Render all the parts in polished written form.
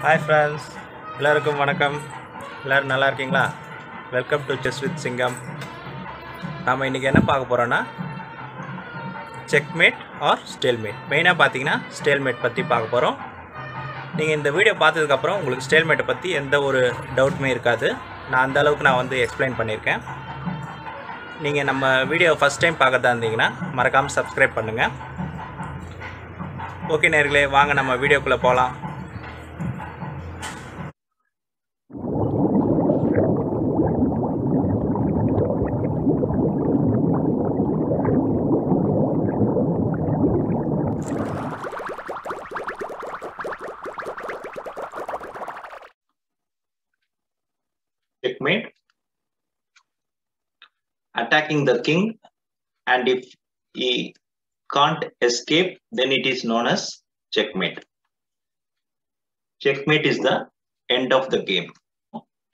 Hi friends, எல்லாருக்கும் வணக்கம். எல்லாரும் நல்லா இருக்கீங்களா? வெல்கம் டு செஸ் வித் சிங்கம். நாம் இன்றைக்கி என்ன பார்க்க போகிறோன்னா செக்மேட் ஆர் ஸ்டேல்மேட். மெயினாக பார்த்தீங்கன்னா ஸ்டேல்மேட் பற்றி பார்க்க போகிறோம். நீங்கள் இந்த வீடியோ பார்த்ததுக்கப்புறம் உங்களுக்கு ஸ்டேல்மேட்டை பற்றி எந்த ஒரு டவுட்டுமே இருக்காது. நான் அந்த அளவுக்கு நான் எக்ஸ்பிளைன் பண்ணியிருக்கேன். நீங்கள் நம்ம வீடியோ ஃபஸ்ட் டைம் பார்க்கறதா இருந்தீங்கன்னா மறக்காமல் சப்ஸ்கிரைப் பண்ணுங்கள். ஓகே நேர்களே, வாங்க நம்ம வீடியோக்குள்ளே போகலாம். Checkmate. Attacking the king, and if he can't escape, then it is known as checkmate. Checkmate is the end of the game.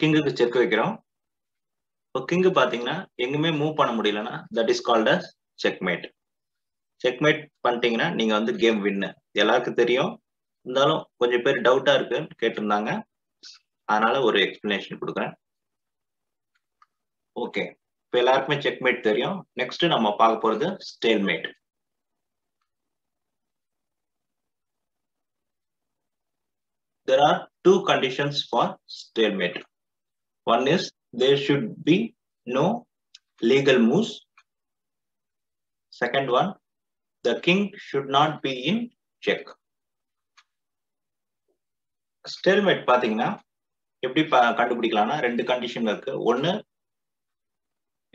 King க்கு செக் வைக்கிறோம். இப்போ கிங் பாத்தீங்கன்னா எங்குமே மூவ் பண்ண முடியலன்னா that is called as checkmate. Checkmate பண்ணிட்டீங்கன்னா நீங்க game வின்னு. எல்லாருக்கும் தெரியும். இருந்தாலும் கொஞ்சம் பேர் டவுட்டா இருக்கு கேட்டிருந்தாங்க. அதனால ஒரு எக்ஸ்பிளனேஷன் கொடுக்குறேன். ஓகே, இப்போ எல்லாருக்குமே செக்மேட் தெரியும். நெக்ஸ்ட் நம்ம பார்க்க போறது stalemate. There are two conditions for stalemate. One is there should be no legal moves. Second one, the king should not be in check. Stalemate பாத்தீங்கன்னா எப்படி கண்டுபிடிக்கலாம்னா ரெண்டு கண்டிஷன் இருக்கு. ஒன்னு,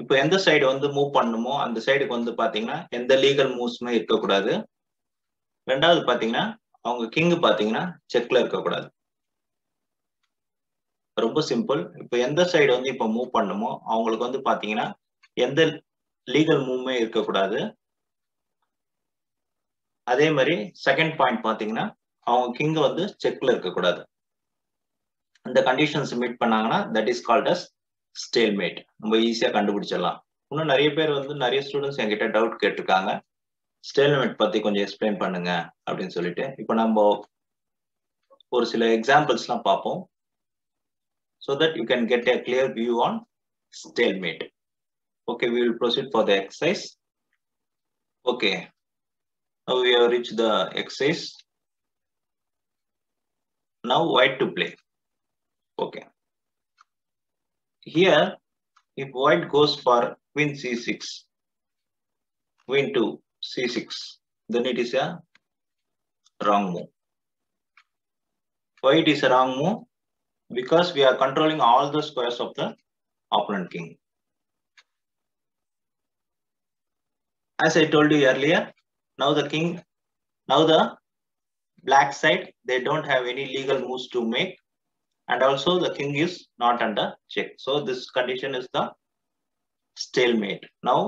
இப்போ எந்த சைடு மூவ் பண்ணுமோ அந்த சைடுக்கு பாத்தீங்கன்னா எந்த லீகல் மூவ்ஸுமே இருக்கக்கூடாது. ரெண்டாவது பாத்தீங்கன்னா அவங்க கிங் பாத்தீங்கன்னா செக்ல இருக்கக்கூடாது. ரொம்ப சிம்பிள். இப்போ எந்த சைடு இப்போ மூவ் பண்ணுமோ அவங்களுக்கு பாத்தீங்கன்னா எந்த லீகல் மூவ்மே இருக்கக்கூடாது. அதே மாதிரி செகண்ட் பாயிண்ட் பாத்தீங்கன்னா அவங்க கிங் செக்ல இருக்கக்கூடாது. அந்த கண்டிஷன்ஸ் மீட் பண்ணாங்கன்னா that is called as stalemate. நம்ம ஈஸியா கண்டுபிடிச்சிடலாம். இன்னும் நிறைய பேர் நிறைய ஸ்டூடெண்ட்ஸ் என்கிட்ட டவுட் கேட்டிருக்காங்க, ஸ்டேல்மேட் பத்தி கொஞ்சம் எக்ஸ்பிளைன் பண்ணுங்க அப்படின்னு சொல்லிட்டு. இப்போ நம்ம ஒரு சில எக்ஸாம்பிள்ஸ்லாம் பார்ப்போம், so that you can get a clear view on stalemate. Okay, we will proceed for the exercise. Okay, now we have reached the exercise. Now white to play. Okay, here if white goes for queen c6, queen to c6, then it is a wrong move. Why it is a wrong move? Because we are controlling all the squares of the opponent king. As I told you earlier, now the black side, they don't have any legal moves to make, and also the king is not under check. So this condition is the stalemate. Now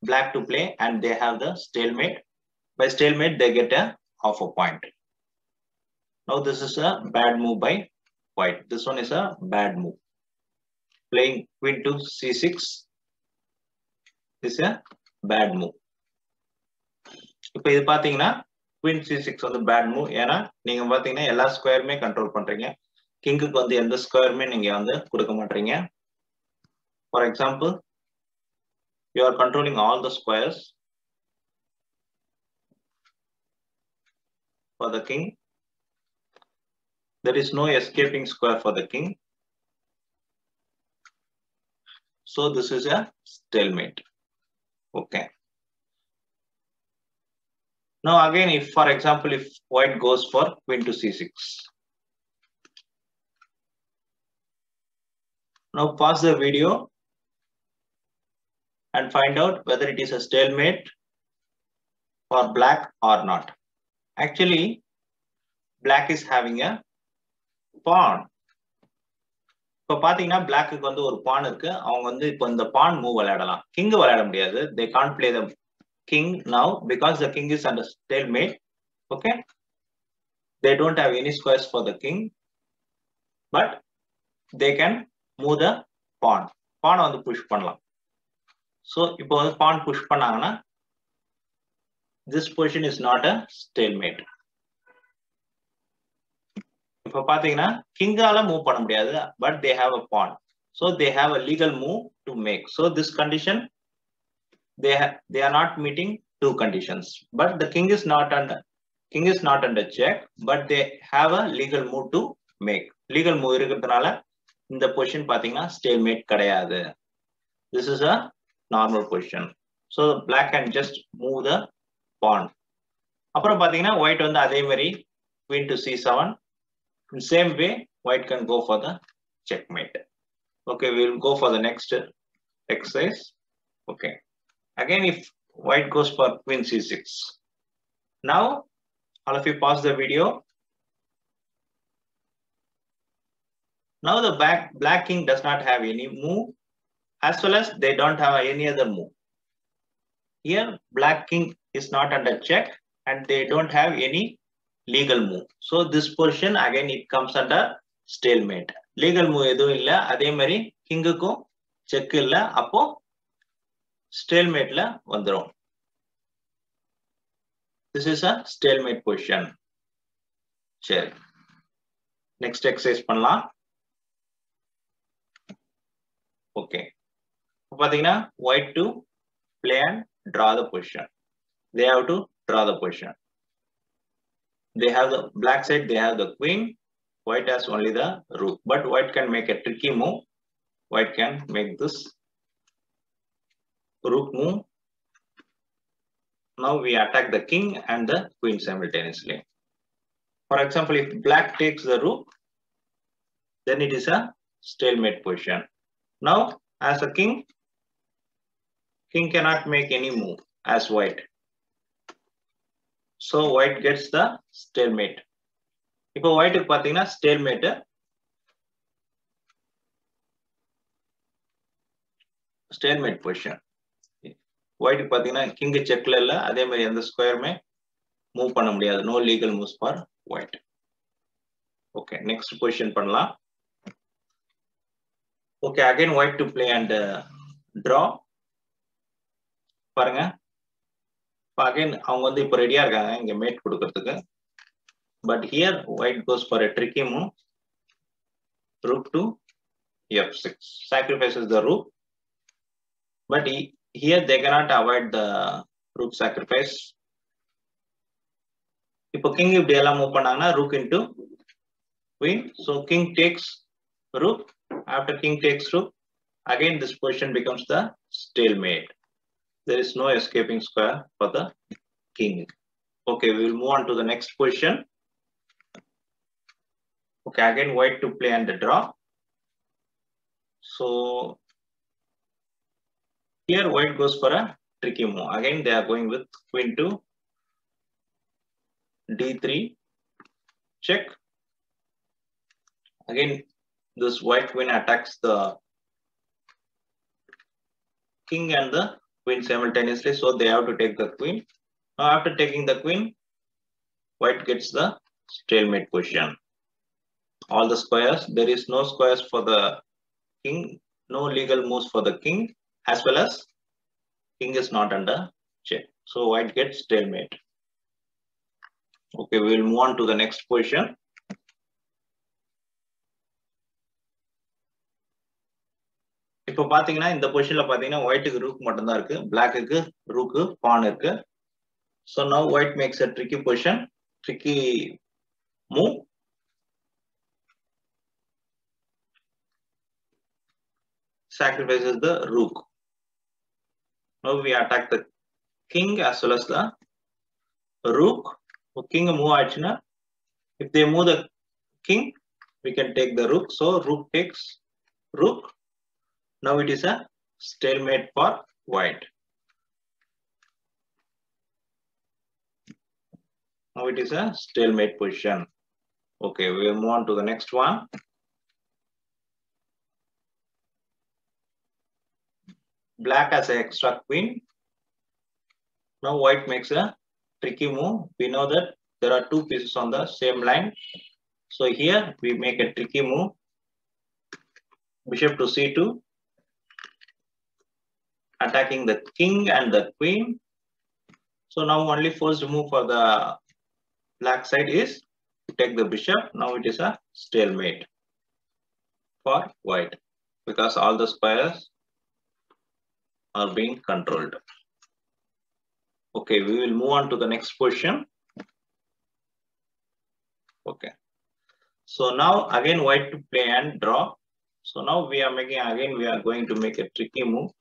black to play and they have the stalemate. By stalemate they get a half a point. Now this is a bad move by white. This one is a bad move. Playing queen to c6 is a bad move. இப்போ இது பாத்தீங்கன்னா queen c6 bad move. ஏன்னா நீங்க பாத்தீங்கன்னா எல்லா ஸ்கொயருமே control பண்றீங்க. கிங்குக்கு எந்த ஸ்கொயருமே நீங்க கொடுக்க மாட்டீங்க. For example, you are controlling all the squares for the king. There is no escaping square for the king. So this is a stalemate. Okay. Now again, if for example, if white goes for queen to c6. Now pause the video and find out whether it is a stalemate for black or not. Actually, black is having a pawn. இப்போ பாத்தீங்கன்னா block ஒரு பான் இருக்கு. அவங்க இப்போ இந்த pawn move விளையாடலாம், king விளையாட முடியாது. they can't play the king now because the king is under stalemate. Okay, they don't have any squares for the king, but they can move the pawn. Pawn push பண்ணலாம். So இப்போ pawn push பண்ணாங்கன்னா this position is not a stalemate. இப்போ பாத்தீங்கன்னா கிங்கால move பண்ண முடியாது, but they have a pawn, so they have a legal move to make. So this condition, they are not meeting two conditions, but the king is not under check, but they have a legal move to make. Legal move இருக்கிறதுனால இந்த position பாத்தீங்கன்னா stalemate கிடையாது. This is a normal position. So black can just move the pawn. அப்புறம் பாத்தீங்கன்னா white வந்து அதே மாதிரி queen to c7. In same way, white can go for the checkmate. Okay, we'll go for the next exercise. Okay, again if white goes for queen c6. Now all of you pause the video. Now the black king does not have any move, as well as they don't have any other move. Here black king is not under check and they don't have any legal move. So this position again it comes under stalemate. Legal move எதுவும் இல்ல, அதே மாதிரி கிங்குக்கும் check இல்ல, அப்போ ஸ்டேல்மேட்ல வந்துரும். This is a stalemate position. சரி, next exercise பண்ணலாம். Okay, பாத்தீங்கன்னா white to play and draw the position. They have to draw the position. They have the black side, they have the queen. White has only the rook, but white can make a tricky move. White can make this rook move. Now we attack the king and the queen simultaneously. For example, if black takes the rook, then it is a stalemate position. Now as a king cannot make any move as white. So white gets the stalemate. இப்போ white க்கு பாத்தீங்கன்னா stalemate position. white க்கு பாத்தீங்கன்னா king செக்ல இல்ல, அதே மாதிரி எந்த ஸ்கொயருமே move பண்ண முடியாது. no legal moves for white. Okay, next position பண்ணலாம். Okay, again white to play and draw. பாருங்க, again அவங்க வந்து இப்போ ரெடியா இருக்காங்க இங்க மேட் கொடுக்கிறதுக்கு. But here white goes for a tricky move. Rook to f6 sacrifices the rook, but here they cannot avoid the rook sacrifice. இப்போ king இப்படி எல்லாம் மூவ் பண்ணாங்கன்னா rook into queen, so king takes rook. After king takes rook, again this position becomes the stalemate. There is no escaping square for the king. Okay, we will move on to the next position. Okay, again white to play and draw. So here white goes for a tricky move. Again they are going with queen to d3 check. Again this white queen attacks the king and the queen simultaneously, so they have to take the queen. Now after taking the queen, white gets the stalemate position. All the squares, there is no squares for the king, no legal moves for the king, as well as king is not under check, so white gets stalemate. Okay, we will move on to the next position. இப்போ பாத்தீங்கன்னா இந்த பொசிஷன்ல பாத்தீங்கன்னா ஒயிட்டுக்கு rook மட்டும் தான் இருக்கு, பிளாக்குக்கு rook பான் இருக்கு. So now white makes a tricky position, tricky move. Sacrifices the rook. Now we attack the king as well as the rook. King move ஆச்சுன்னா, if they move the king, we can take the rook. So rook takes rook. Now it is a stalemate for white. Now it is a stalemate position. Okay, we will move on to the next one. Black has an extra queen. Now white makes a tricky move. We know that there are two pieces on the same line. So here we make a tricky move. Bishop to c2, attacking the king and the queen. So now only first move for the black side is take the bishop. Now it is a stalemate for white because all the squares are being controlled. Okay, we will move on to the next question. Okay, so now again white to play and draw. So now we are going to make a tricky move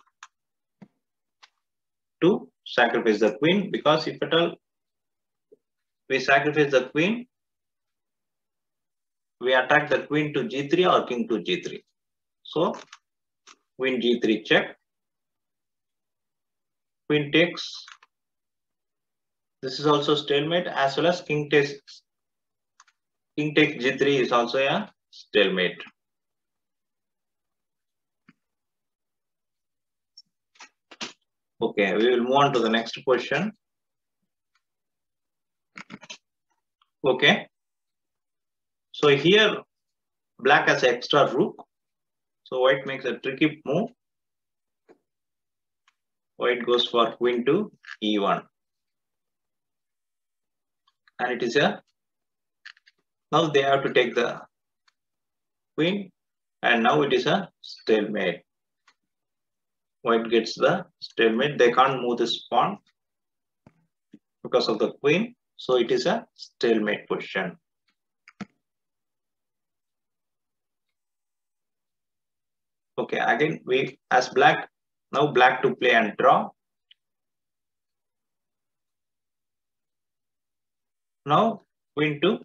to sacrifice the queen, because if at all we sacrifice the queen, we attack the queen to g3 or king to g3. So queen g3 check, queen takes. This is also stalemate, as well as king takes g3 is also a stalemate. Okay, we will move on to the next question. Okay, so here black has extra rook, so white makes a tricky move. White goes for queen to e1, and it is a, now they have to take the queen, and now it is a stalemate. White gets the stalemate. They can't move this pawn because of the queen, so it is a stalemate position. Okay, again we as black, now black to play and draw. Now queen to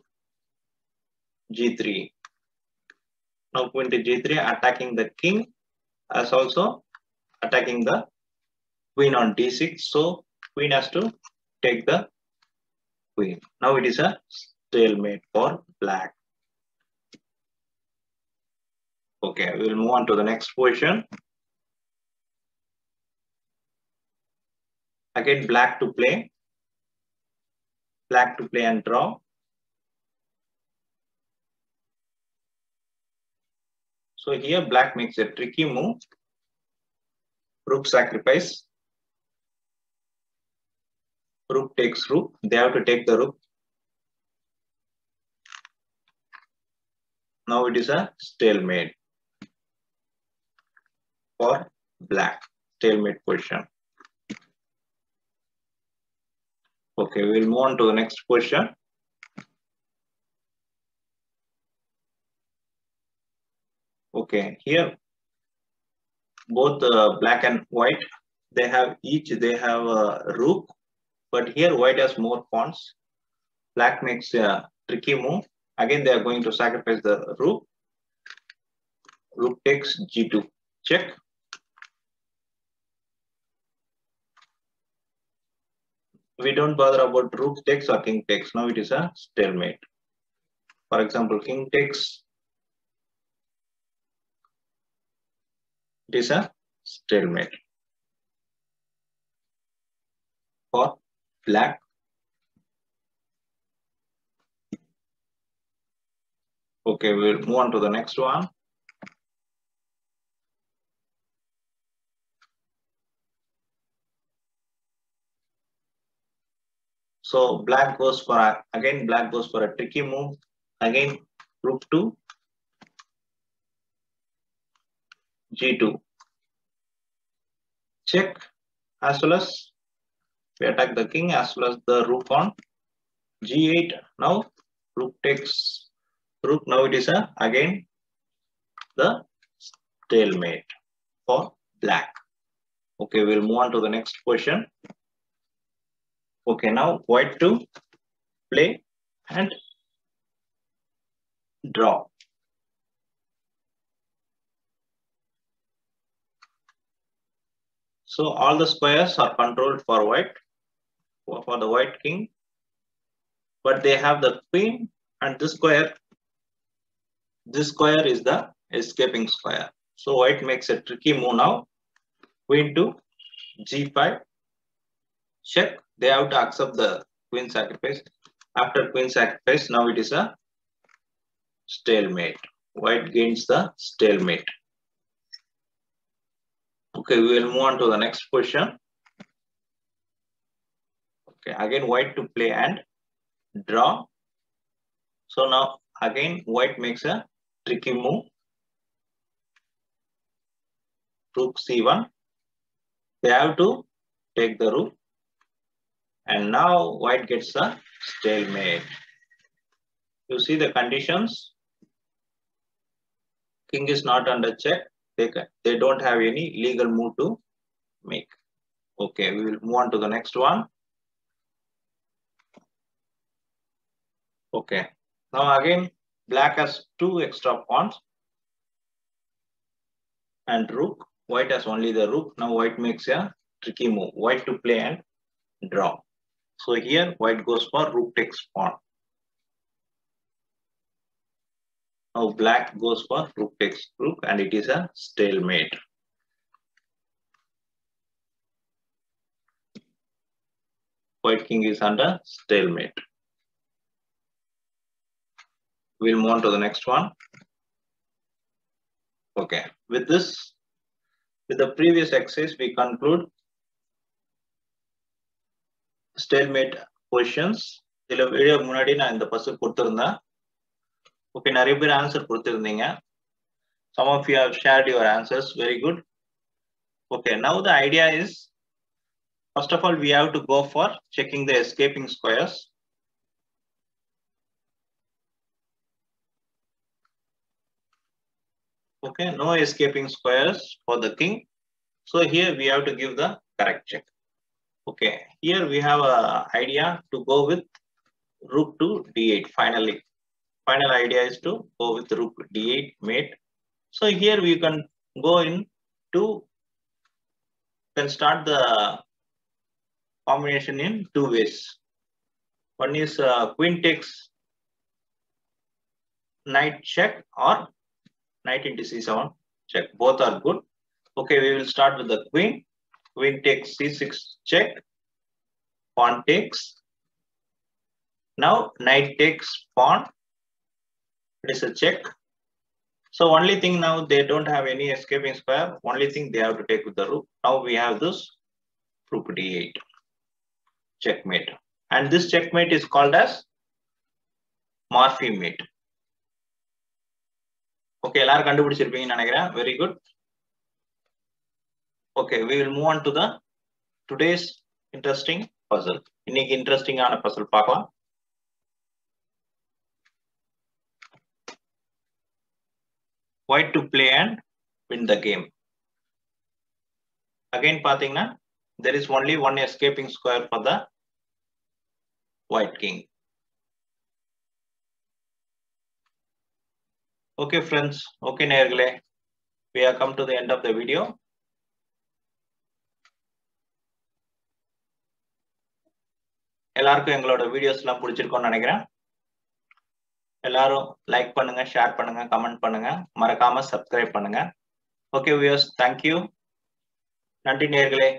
g3. Now queen to g3, attacking the king, as also attacking the queen on d6. So queen has to take the queen. Now it is a stalemate for black. Okay, we will move on to the next position. Again black to play and draw. So here black makes a tricky move. Rook sacrifice. Rook takes rook. They have to take the rook. Now it is a stalemate for black. Stalemate position. Okay, we will move on to the next question. Okay, here both black and white, they have a rook, but here white has more pawns. Black makes a tricky move. Again they are going to sacrifice the rook. Rook takes g2, check. We don't bother about rook takes or king takes. Now it is a stalemate. For example, king takes, it is a stalemate for black. Okay, we'll move on to the next one. So black goes for a tricky move. Again, rook to g2, check, as well as we attack the king as well as the rook on g8. Now rook takes rook. Now it is again the stalemate for black. Okay, we'll move on to the next question. Okay, now white to play and draw. So all the squares are controlled for white, for the white king, but they have the queen, and this square is the escaping square. So white makes a tricky move now. Queen to g5, check. They have to accept the queen sacrifice. After queen sacrifice, now it is a stalemate. White gains the stalemate. Okay, we will move on to the next question. Okay, again white to play and draw. So now again white makes a tricky move. Rook c1. They have to take the rook. And now white gets a stalemate. You see the conditions. King is not under check. They don't have any legal move to make. Okay, we will move on to the next one. Okay, now again black has 2 extra pawns and rook. White has only the rook. Now white makes a tricky move. White to play and draw. So here white goes for rook takes pawn. Now black goes for rook takes rook and it is a stalemate. White king is under stalemate. We'll move on to the next one. Okay, with this, with the previous exercise, we conclude stalemate positions. இந்த video முன்னாடி நான் இந்த Basil கொடுத்திருந்தேன். Okay, நிறைய பேர் answer கொடுத்திருந்தீங்க. Some of you have shared your answers. Very good. Okay, now the idea is, first of all, we have to go for checking the escaping squares. Okay, no escaping squares for the king. So here we have to give the correct check. Okay, here we have a idea to go with rook to d8. Finally, final idea is to go with rook d8 mate. So here we can go in to, can start the combination in 2 ways. One is queen takes knight check or knight into c7 check. Both are good. Okay, we will start with the queen. Queen takes c6 check. Pawn takes. Now knight takes pawn. It is a check. So only thing now, they don't have any escaping square. Only thing they have to take with the rook. Now we have this rook d8 checkmate. And this checkmate is called as Murphy mate. Okay, எல்லாரும் கண்டுபிடிச்சிருப்பீங்கன்னு நினைக்கிறேன். Very good. Okay, we will move on to the today's interesting puzzle. இன்னைக்கு interesting ஆன puzzle பார்க்கலாம். White to play and win the game. Again பாத்தீங்கன்னா, there is only one escaping square for the white king. Okay friends, okay நேயர்களே, we have come to the end of the video. எல்லாருக்கும் எங்களோட வீடியோஸ்லாம் பிடிச்சிருக்கும்னு நினைக்கிறேன். எல்லாரும் like பண்ணுங்க, share பண்ணுங்க, கமெண்ட் பண்ணுங்க, மறக்காம சப்ஸ்கிரைப் பண்ணுங்க. Okay viewers, thank you. நன்றி நேயர்களே.